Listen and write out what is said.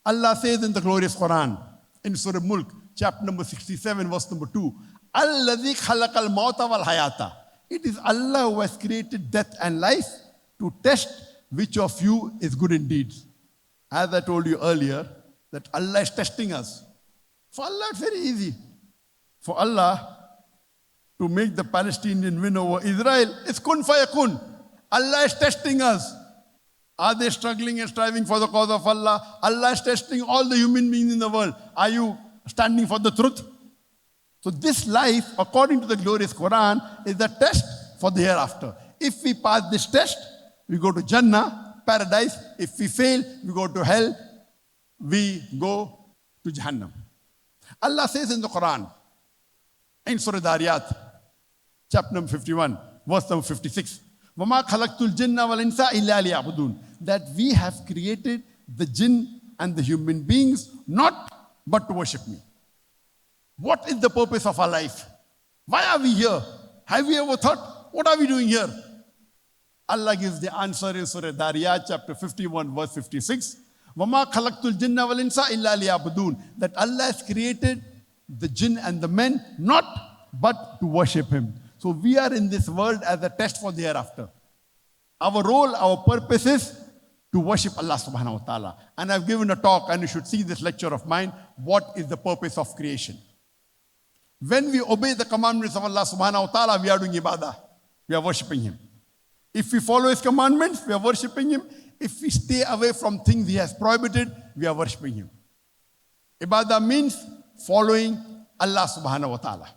Allah says in the glorious Quran, in Surah Mulk, chapter number 67, verse number 2, Alladhi khalaqal mauta wal hayata. It is Allah who has created death and life to test which of you is good in deeds. As I told you earlier, that Allah is testing us. For Allah, it's very easy. For Allah to make the Palestinian win over Israel, it's kun fayakun. Allah is testing us. Are they struggling and striving for the cause of Allah? Allah is testing all the human beings in the world. Are you standing for the truth? So this life, according to the glorious Quran, is the test for the hereafter. If we pass this test, we go to Jannah, paradise. If we fail, we go to hell. We go to Jahannam. Allah says in the Quran, in Surah Dariyat, chapter number 51, verse number 56, وَمَا خَلَقْتُ الْجِنَّ وَالْإِنسَ إِلَّا لِيَعْبُدُونَ. That we have created the jinn and the human beings not but to worship me. What is the purpose of our life? Why are we here? Have we ever thought, what are we doing here? Allah gives the answer in Surah Dariyat, chapter 51, verse 56. وَمَا خَلَقْتُ الْجِنَّ وَالْإِنسَ إِلَّا لِيَعْبُدُونَ. That Allah has created the jinn and the men not but to worship Him. So we are in this world as a test for the hereafter. Our role, our purpose is to worship Allah subhanahu wa ta'ala. And I've given a talk, and you should see this lecture of mine, what is the purpose of creation. When we obey the commandments of Allah subhanahu wa ta'ala, we are doing ibadah. We are worshipping Him. If we follow His commandments, we are worshipping Him. If we stay away from things He has prohibited, we are worshipping Him. Ibadah means following Allah subhanahu wa ta'ala.